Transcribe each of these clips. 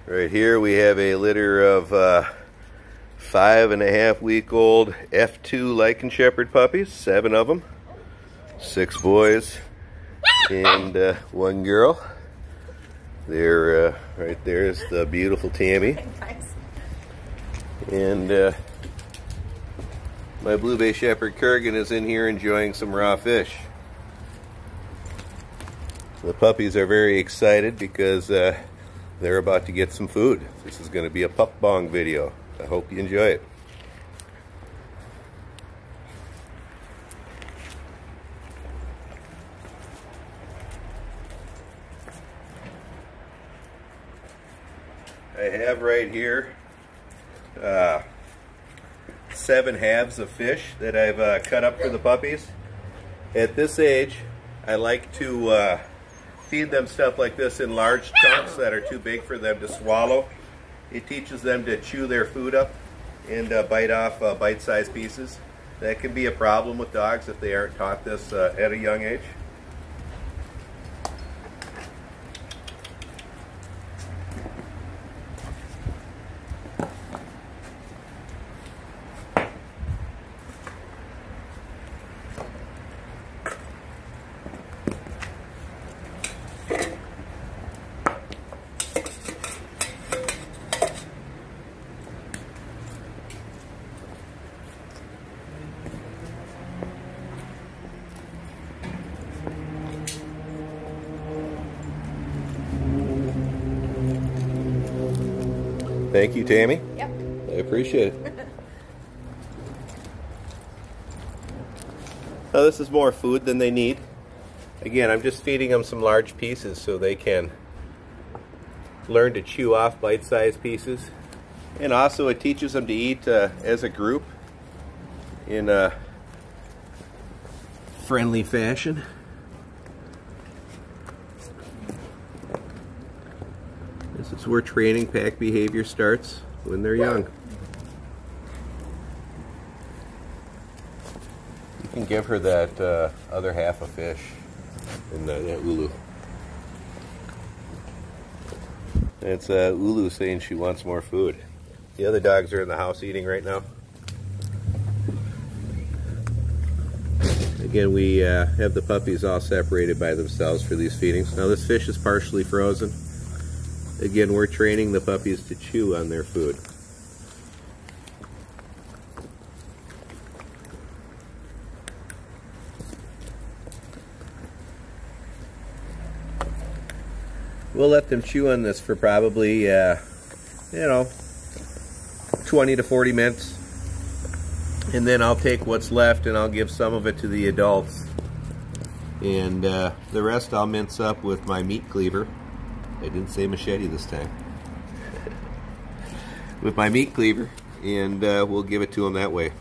Right here we have a litter of 5.5-week-old F2 Lycan Shepherd puppies, 7 of them, 6 boys and 1 girl. There, right there is the beautiful Tammy. And my Blue Bay Shepherd Kurgan is in here enjoying some raw fish. The puppies are very excited because they're about to get some food. This is going to be a pup bong video. I hope you enjoy it. I have right here 7 halves of fish that I've cut up for the puppies. At this age, I like to feed them stuff like this in large chunks that are too big for them to swallow. It teaches them to chew their food up and bite off bite-sized pieces. That can be a problem with dogs if they aren't taught this at a young age. Thank you, Tammy. Yep. I appreciate it. Now this is more food than they need. Again, I'm just feeding them some large pieces so they can learn to chew off bite-sized pieces. And also it teaches them to eat as a group in a friendly fashion. This is where training pack behavior starts, when they're young. You can give her that other half of fish in that Ulu. It's Ulu saying she wants more food. The other dogs are in the house eating right now. Again, we have the puppies all separated by themselves for these feedings. Now this fish is partially frozen. Again, we're training the puppies to chew on their food. We'll let them chew on this for probably, 20 to 40 minutes. And then I'll take what's left and I'll give some of it to the adults. And the rest I'll mince up with my meat cleaver. I didn't say machete this time. With my meat cleaver, and we'll give it to them that way.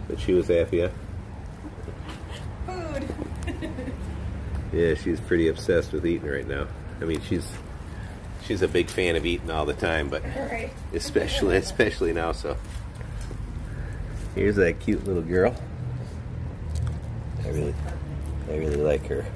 But she was happy, huh? Food. Yeah, she's pretty obsessed with eating right now. I mean, she's a big fan of eating all the time, but right. especially now. So here's that cute little girl. I really like her.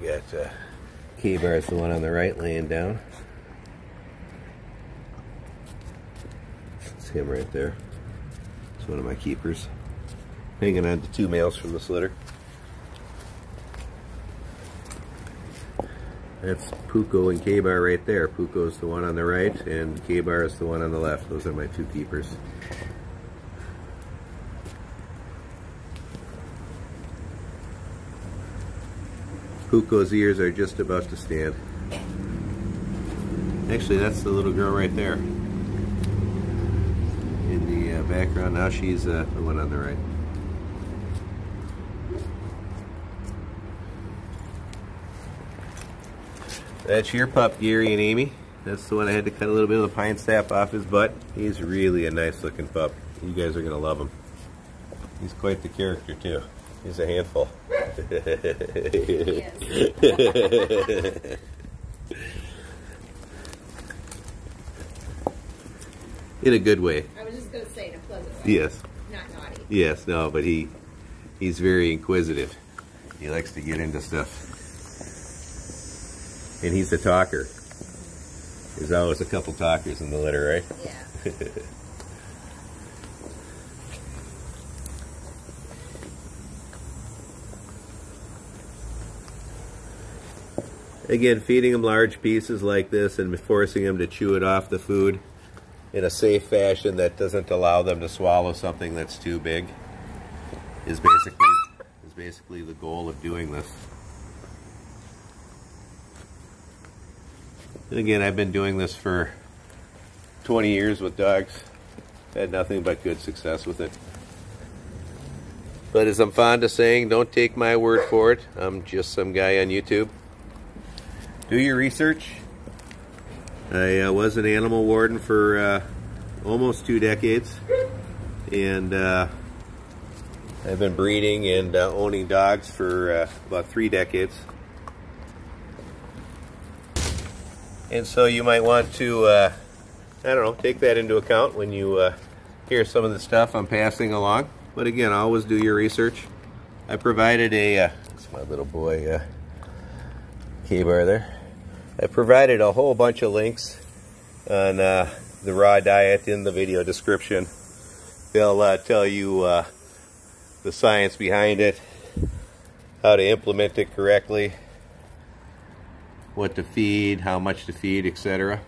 We got K-Bar is the one on the right laying down. It's him right there. It's one of my keepers. Hanging on to 2 males from this litter. That's Puko and K-Bar right there. Puko is the one on the right and K-Bar is the one on the left. Those are my 2 keepers. Puko's ears are just about to stand. Actually, that's the little girl right there in the background. Now she's the one on the right. That's your pup, Gary and Amy. That's the one I had to cut a little bit of the pine sap off his butt. He's really a nice looking pup. You guys are going to love him. He's quite the character too. He's a handful. In a good way. I was just going to say in a pleasant way. Yes. Not naughty. Yes, no, but he's very inquisitive. He likes to get into stuff. And he's a talker. There's always a couple talkers in the litter, right? Yeah. Again, feeding them large pieces like this and forcing them to chew it off the food in a safe fashion that doesn't allow them to swallow something that's too big is basically the goal of doing this. And again, I've been doing this for 20 years with dogs. Had nothing but good success with it. But as I'm fond of saying, don't take my word for it. I'm just some guy on YouTube. Do your research. I was an animal warden for almost 2 decades. And I've been breeding and owning dogs for about 3 decades. And so you might want to, I don't know, take that into account when you hear some of the stuff I'm passing along. But again, always do your research. I provided a, that's my little boy K-bar there. I provided a whole bunch of links on the raw diet in the video description. They'll tell you the science behind it, how to implement it correctly, what to feed, how much to feed, etc.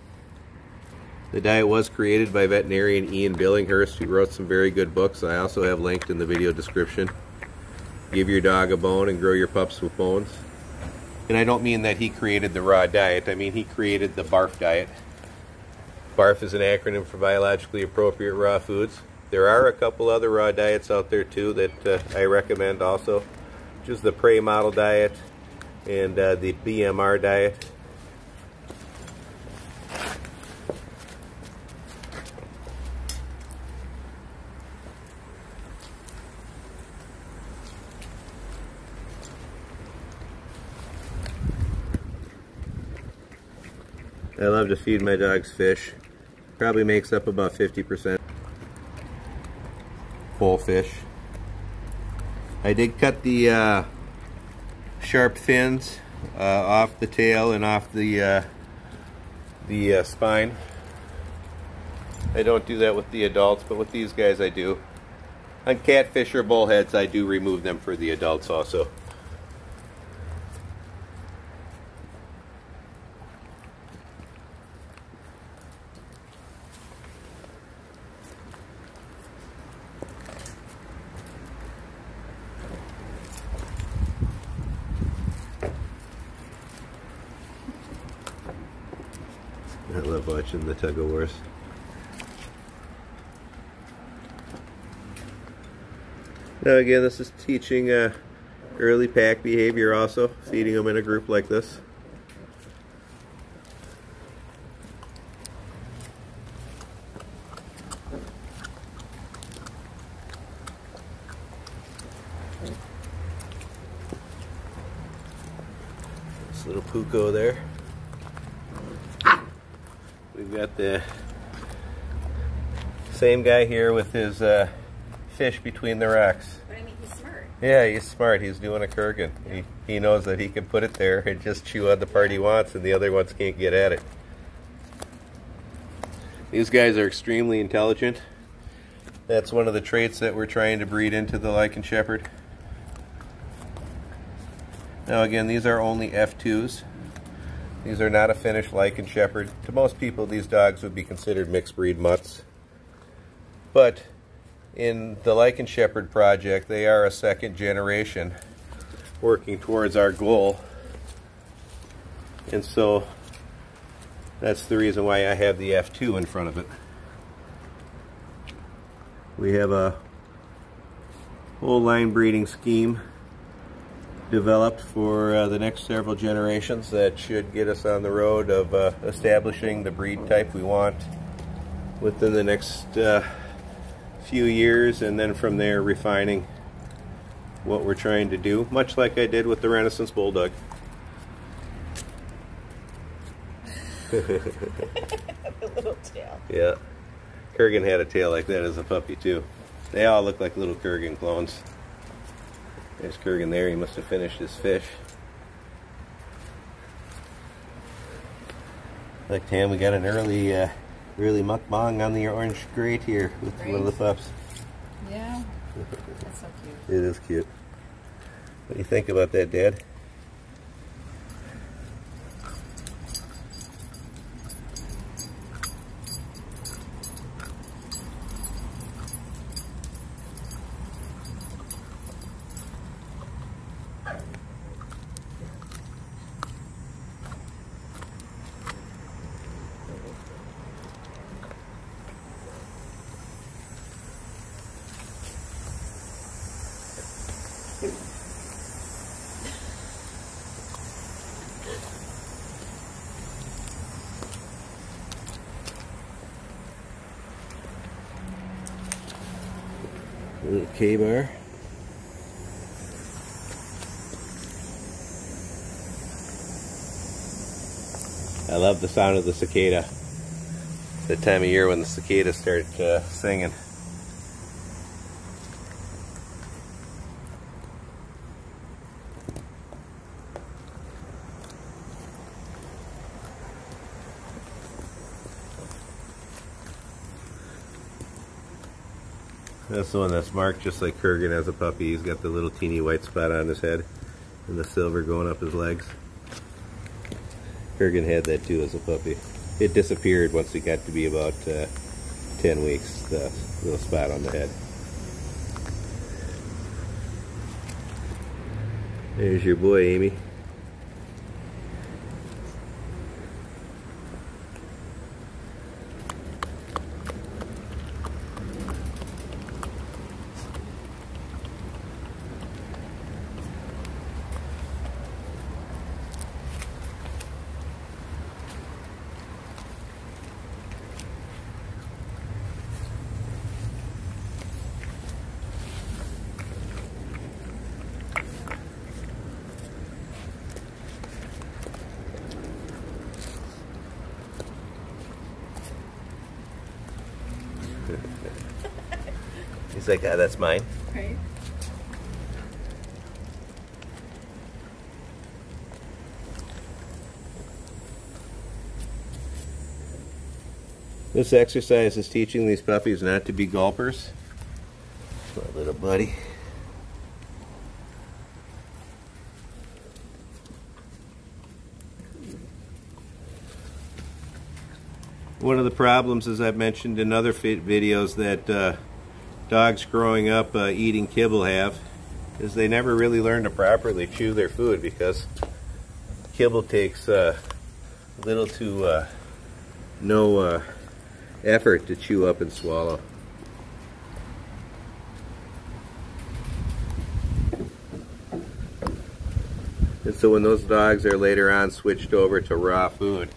The diet was created by veterinarian Ian Billinghurst, who wrote some very good books. I also have linked in the video description. Give your dog a bone and grow your pups with bones. And I don't mean that he created the raw diet. I mean he created the BARF diet. BARF is an acronym for biologically appropriate raw foods. There are a couple other raw diets out there too that I recommend also, which is the Prey model diet and the BMR diet. I love to feed my dogs fish. Probably makes up about 50% whole fish. I did cut the sharp fins off the tail and off the spine. I don't do that with the adults, but with these guys I do. On catfish or bullheads, I do remove them for the adults also. I love watching the tug-of-wars. Now again, this is teaching early pack behavior also, feeding them in a group like this. This little Puko there. We've got the same guy here with his fish between the rocks. But I mean, he's smart. Yeah, he's smart. He's doing a Kurgan. Yeah. He knows that he can put it there and just chew on the part he wants, and the other ones can't get at it. These guys are extremely intelligent. That's one of the traits that we're trying to breed into the Lycan Shepherd. Now again, these are only F2s. These are not a finished Lycan Shepherd. To most people, these dogs would be considered mixed breed mutts. But in the Lycan Shepherd project, they are a second generation working towards our goal. And so that's the reason why I have the F2 in front of it. We have a whole line breeding scheme developed for the next several generations that should get us on the road of establishing the breed type we want within the next few years, and then from there refining what we're trying to do, much like I did with the Renaissance Bulldog. The little tail. Yeah, Kurgan had a tail like that as a puppy too. They all look like little Kurgan clones. There's Kurgan there, he must have finished his fish. Like Tam, we got an early mukbang on the orange grate here with one of the pups. Yeah, that's so cute. It is cute. What do you think about that, Dad? Little K-bar. I love the sound of the cicada. It's that time of year when the cicadas start singing. That's the one that's marked just like Kurgan as a puppy. He's got the little teeny white spot on his head and the silver going up his legs. Kurgan had that too as a puppy. It disappeared once he got to be about 10 weeks, the little spot on the head. There's your boy, Amy. He's like, ah, that's mine. Right. This exercise is teaching these puppies not to be gulpers. My little buddy. One of the problems, as I've mentioned in other videos, that dogs growing up eating kibble have, is they never really learn to properly chew their food, because kibble takes little to no effort to chew up and swallow. And so when those dogs are later on switched over to raw food,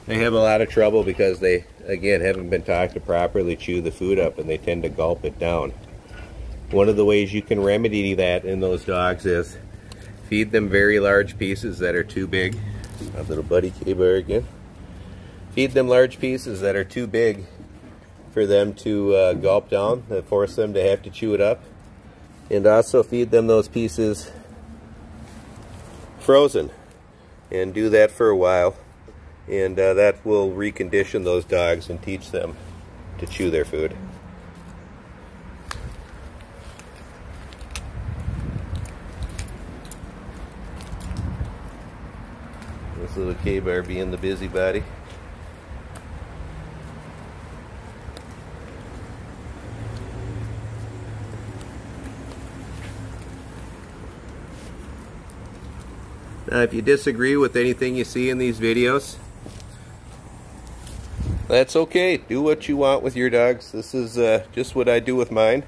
they have a lot of trouble because they, again, haven't been taught to properly chew the food up, and they tend to gulp it down. One of the ways you can remedy that in those dogs is feed them very large pieces that are too big. My little buddy K-Bar again. Feed them large pieces that are too big for them to gulp down, that force them to have to chew it up. And also feed them those pieces frozen, and do that for a while. And that will recondition those dogs and teach them to chew their food. This little K-Bar being the busybody. Now, if you disagree with anything you see in these videos, that's okay. Do what you want with your dogs. This is just what I do with mine.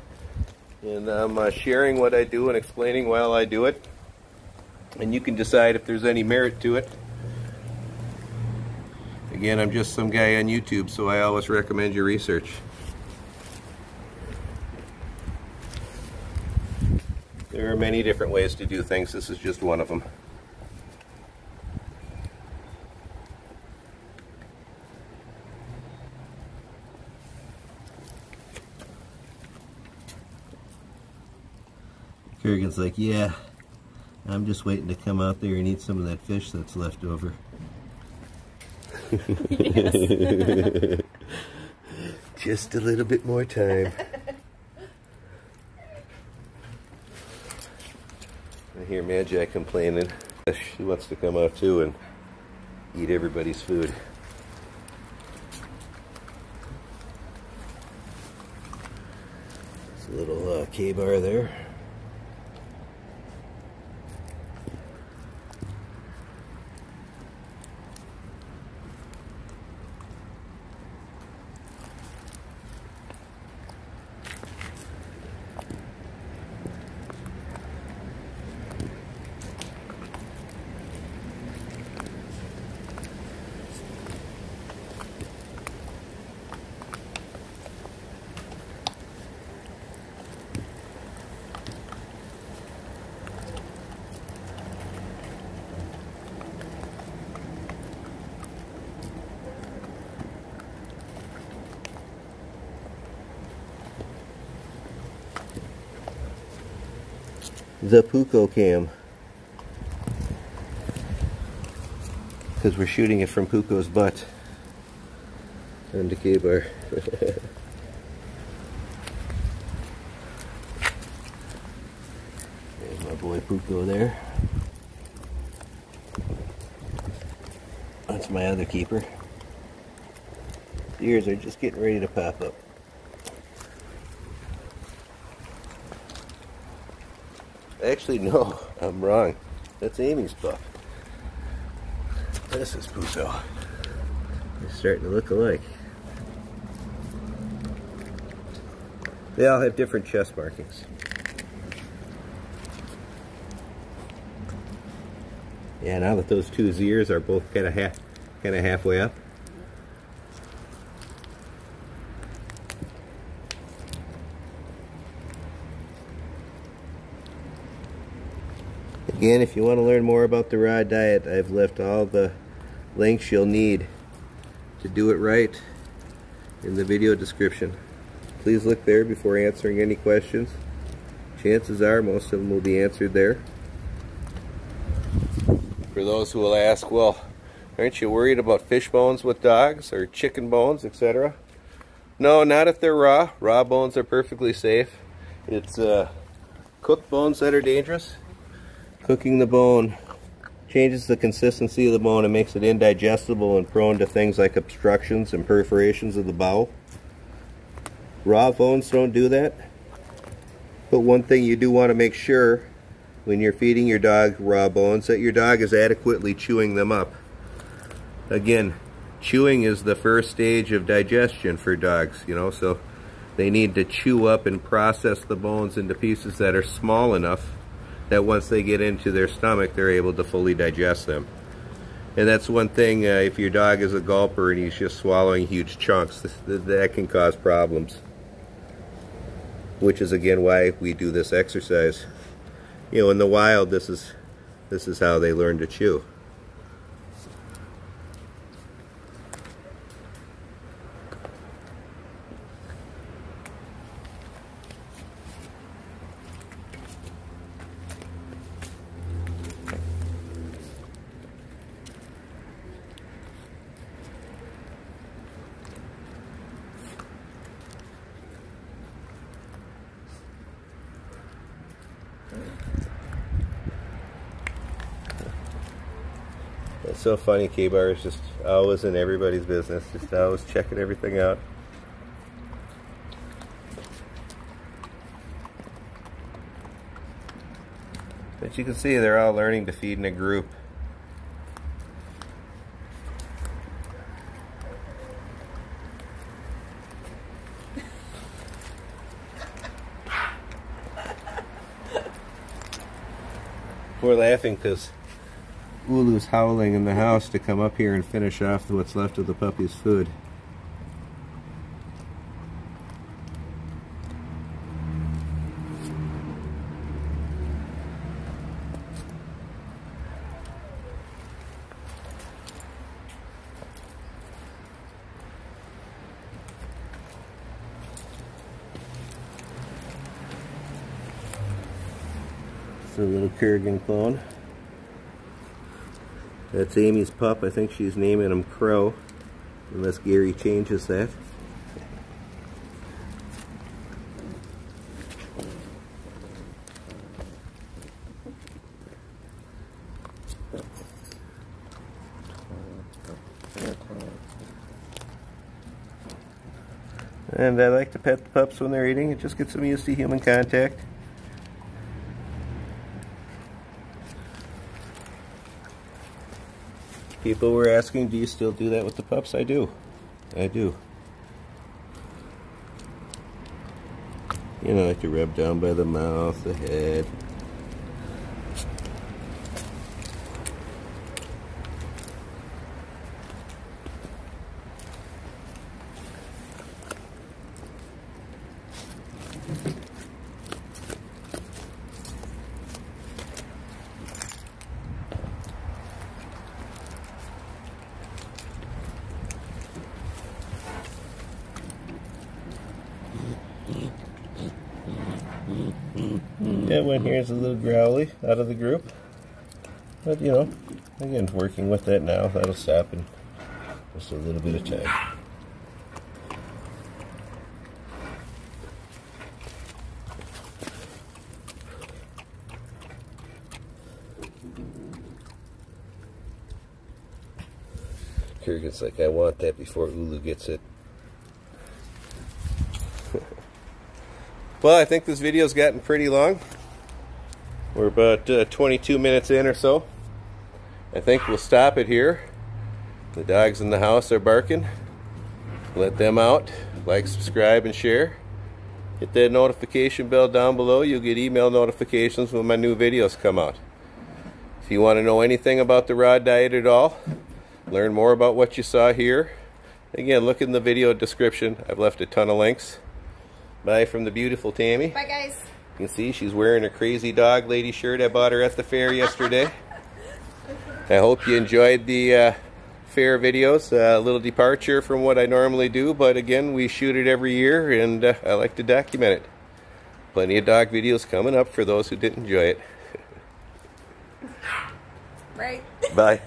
And I'm sharing what I do and explaining while I do it. And you can decide if there's any merit to it. Again, I'm just some guy on YouTube, so I always recommend your research. There are many different ways to do things. This is just one of them. Kurgan's like, yeah, I'm just waiting to come out there and eat some of that fish that's left over. Yes. Just a little bit more time. I hear Magi complaining. She wants to come out too and eat everybody's food. There's a little K-bar there. The Puko cam, because we're shooting it from Puko's butt and the K-bar. There's my boy Puko there. That's my other keeper. The ears are just getting ready to pop up. Actually, no, I'm wrong. That's Amy's pup. This is Puko. They're starting to look alike. They all have different chest markings. Yeah, now that those two ears are both kind of halfway up. Again, if you want to learn more about the raw diet, I've left all the links you'll need to do it right in the video description. Please look there before answering any questions. Chances are most of them will be answered there. For those who will ask, well, aren't you worried about fish bones with dogs or chicken bones, etc.? No, not if they're raw. Raw bones are perfectly safe. It's cooked bones that are dangerous. Cooking the bone changes the consistency of the bone and makes it indigestible and prone to things like obstructions and perforations of the bowel. Raw bones don't do that. But one thing you do want to make sure when you're feeding your dog raw bones, that your dog is adequately chewing them up. Again, chewing is the first stage of digestion for dogs, you know, so they need to chew up and process the bones into pieces that are small enough that once they get into their stomach, they're able to fully digest them. And that's one thing, if your dog is a gulper and he's just swallowing huge chunks, that can cause problems. Which is again why we do this exercise. You know, in the wild, this is how they learn to chew. It's so funny, K-Bar is just always in everybody's business, just always checking everything out. But you can see they're all learning to feed in a group. We're laughing because Ulu's howling in the house to come up here and finish off what's left of the puppy's food. It's a little Kurgan clone. That's Amy's pup. I think she's naming him Crow, unless Gary changes that. And I like to pet the pups when they're eating. It just gets them used to human contact. People were asking, do you still do that with the pups? I do. I do. You know, like to rub down by the mouth, the head. That one here is a little growly out of the group, but you know, again, working with that now, that'll stop in just a little bit of time. Kurgan's like, I want that before Ulu gets it. Well, I think this video's gotten pretty long. We're about 22 minutes in or so. I think we'll stop it here. The dogs in the house are barking. Let them out. Like, subscribe, and share. Hit that notification bell down below. You'll get email notifications when my new videos come out. If you want to know anything about the raw diet at all, learn more about what you saw here, again, look in the video description. I've left a ton of links. Bye from the beautiful Tammy. Bye, guys. You can see she's wearing a crazy dog lady shirt I bought her at the fair yesterday. I hope you enjoyed the fair videos. A little departure from what I normally do, but again, we shoot it every year, and I like to document it. Plenty of dog videos coming up for those who didn't enjoy it. Right. Bye.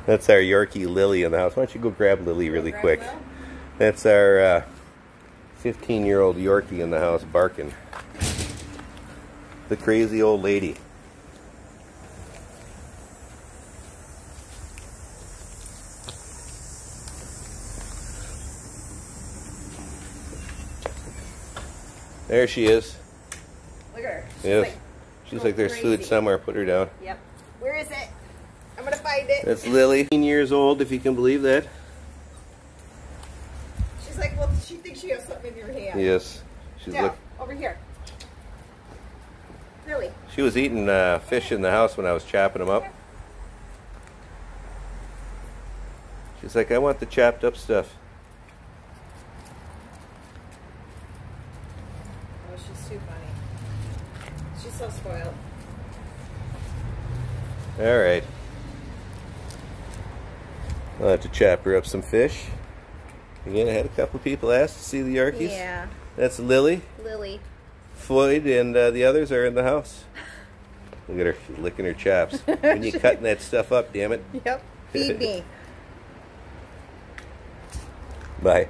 That's our Yorkie Lily in the house. Why don't you go grab Lily really quick? That's our 15-year-old Yorkie in the house barking. The crazy old lady. There she is. Look at her. Yes. She's like, there's food somewhere. Put her down. Yep. Where is it? I'm going to find it. That's Lily. 15 years old, if you can believe that. She's like, well, she thinks you have something in your hand. Yes. She's No, over here. Really? She was eating fish in the house when I was chopping them up. She's like, I want the chopped up stuff. Oh, she's too funny. She's so spoiled. Alright. I'll have to chop her up some fish. Again, I had a couple of people ask to see the Yorkies. Yeah. That's Lily. Lily. Floyd and the others are in the house. Look at her. She's licking her chops. When you cutting that stuff up, damn it. Yep. Feed me. Bye.